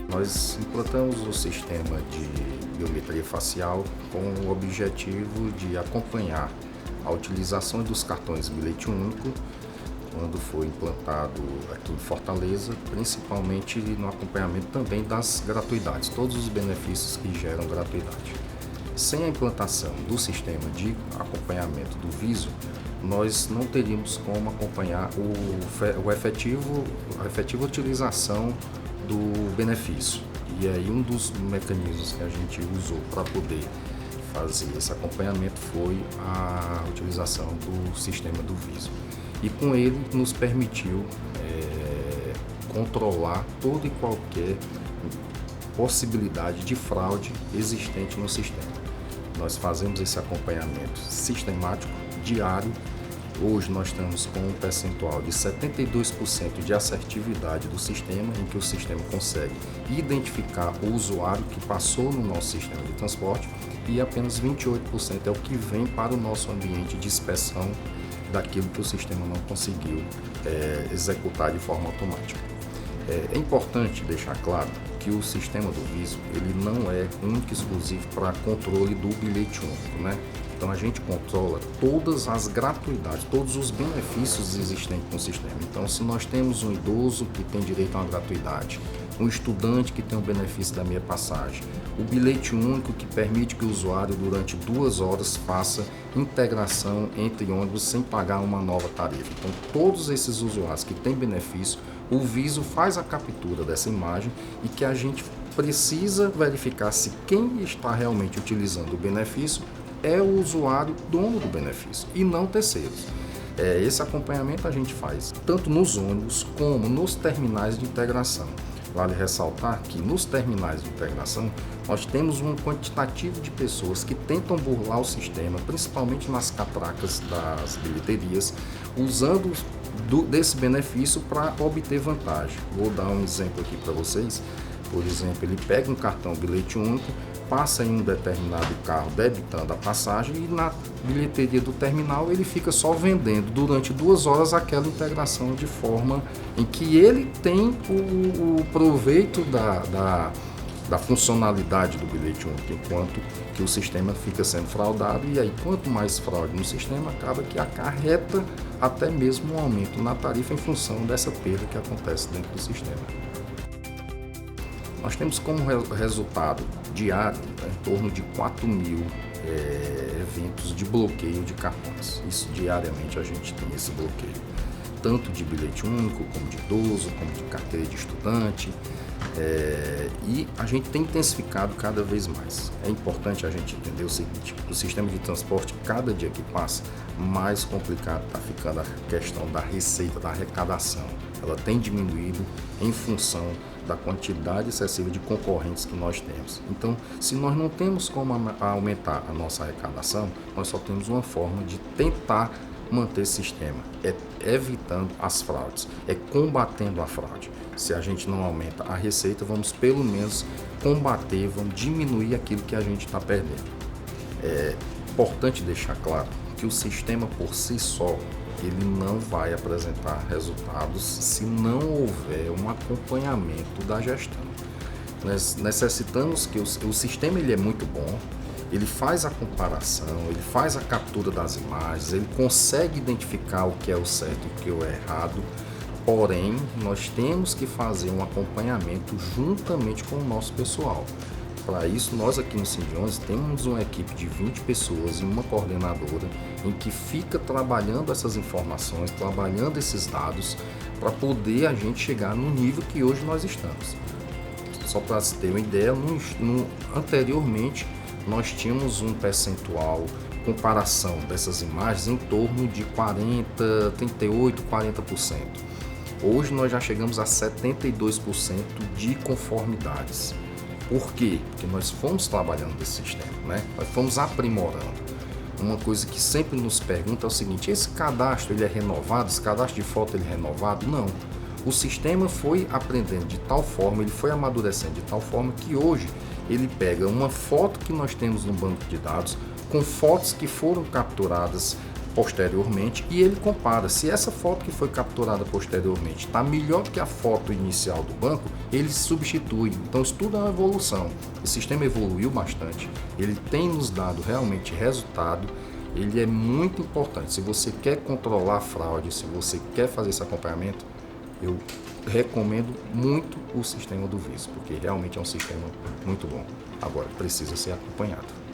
Nós implantamos o sistema de biometria facial com o objetivo de acompanhar a utilização dos cartões bilhete único quando foi implantado aqui em Fortaleza, principalmente no acompanhamento também das gratuidades, todos os benefícios que geram gratuidade. Sem a implantação do sistema de acompanhamento do Viso, nós não teríamos como acompanhar a efetiva utilização do benefício. E aí um dos mecanismos que a gente usou para poder fazer esse acompanhamento foi a utilização do sistema do Viso. E com ele nos permitiu controlar toda e qualquer possibilidade de fraude existente no sistema. Nós fazemos esse acompanhamento sistemático, diário. Hoje nós estamos com um percentual de 72% de assertividade do sistema, em que o sistema consegue identificar o usuário que passou no nosso sistema de transporte, e apenas 28% é o que vem para o nosso ambiente de inspeção daquilo que o sistema não conseguiu executar de forma automática. É importante deixar claro que o sistema do Viso ele não é único e exclusivo para controle do bilhete único, né? Então a gente controla todas as gratuidades, todos os benefícios existentes no sistema. Então, se nós temos um idoso que tem direito a uma gratuidade, um estudante que tem o benefício da meia passagem, o bilhete único que permite que o usuário durante 2 horas faça integração entre ônibus sem pagar uma nova tarifa. Então, todos esses usuários que têm benefício, o Viso faz a captura dessa imagem e que a gente precisa verificar se quem está realmente utilizando o benefício é o usuário dono do benefício e não terceiros. Esse acompanhamento a gente faz tanto nos ônibus como nos terminais de integração. Vale ressaltar que nos terminais de integração nós temos um quantitativo de pessoas que tentam burlar o sistema, principalmente nas catracas das bilheterias, usando desse benefício para obter vantagem. Vou dar um exemplo aqui para vocês. Por exemplo, ele pega um cartão bilhete único, passa em um determinado carro debitando a passagem e na bilheteria do terminal ele fica só vendendo durante 2 horas aquela integração, de forma em que ele tem o proveito da funcionalidade do bilhete único, enquanto que o sistema fica sendo fraudado. E aí, quanto mais fraude no sistema, acaba que acarreta até mesmo um aumento na tarifa em função dessa perda que acontece dentro do sistema. Nós temos como resultado diário em torno de 4.000 eventos de bloqueio de cartões. Isso diariamente a gente tem esse bloqueio, tanto de bilhete único, como de idoso, como de carteira de estudante, e a gente tem intensificado cada vez mais. É importante a gente entender o seguinte: o sistema de transporte, cada dia que passa, mais complicado está ficando a questão da receita, da arrecadação. Ela tem diminuído em função da quantidade excessiva de concorrentes que nós temos. Então, se nós não temos como aumentar a nossa arrecadação, nós só temos uma forma de tentar manter esse sistema, evitando as fraudes, combatendo a fraude. Se a gente não aumenta a receita, vamos pelo menos combater, vamos diminuir aquilo que a gente está perdendo. É importante deixar claro que o sistema por si só ele não vai apresentar resultados se não houver um acompanhamento da gestão. Nós necessitamos que o sistema ele é muito bom, ele faz a comparação, ele faz a captura das imagens, ele consegue identificar o que é o certo e o que é o errado, porém nós temos que fazer um acompanhamento juntamente com o nosso pessoal. Para isso, nós aqui no Sindionze temos uma equipe de 20 pessoas e uma coordenadora em que fica trabalhando essas informações, trabalhando esses dados, para poder a gente chegar no nível que hoje nós estamos. Só para se ter uma ideia, anteriormente nós tínhamos um percentual, comparação dessas imagens, em torno de 38%, 40%. Hoje nós já chegamos a 72% de conformidades. Por quê? Porque nós fomos trabalhando nesse sistema, né? Nós fomos aprimorando. Uma coisa que sempre nos pergunta é o seguinte: esse cadastro ele é renovado? Esse cadastro de foto ele é renovado? Não. O sistema foi aprendendo de tal forma, ele foi amadurecendo de tal forma que hoje ele pega uma foto que nós temos no banco de dados com fotos que foram capturadas posteriormente e ele compara. Se essa foto que foi capturada posteriormente está melhor do que a foto inicial do banco, ele substitui. Então isso tudo é uma evolução. O sistema evoluiu bastante, ele tem nos dado realmente resultado. Ele é muito importante. Se você quer controlar a fraude, se você quer fazer esse acompanhamento, eu recomendo muito o sistema do Viso, porque realmente é um sistema muito bom. Agora, precisa ser acompanhado.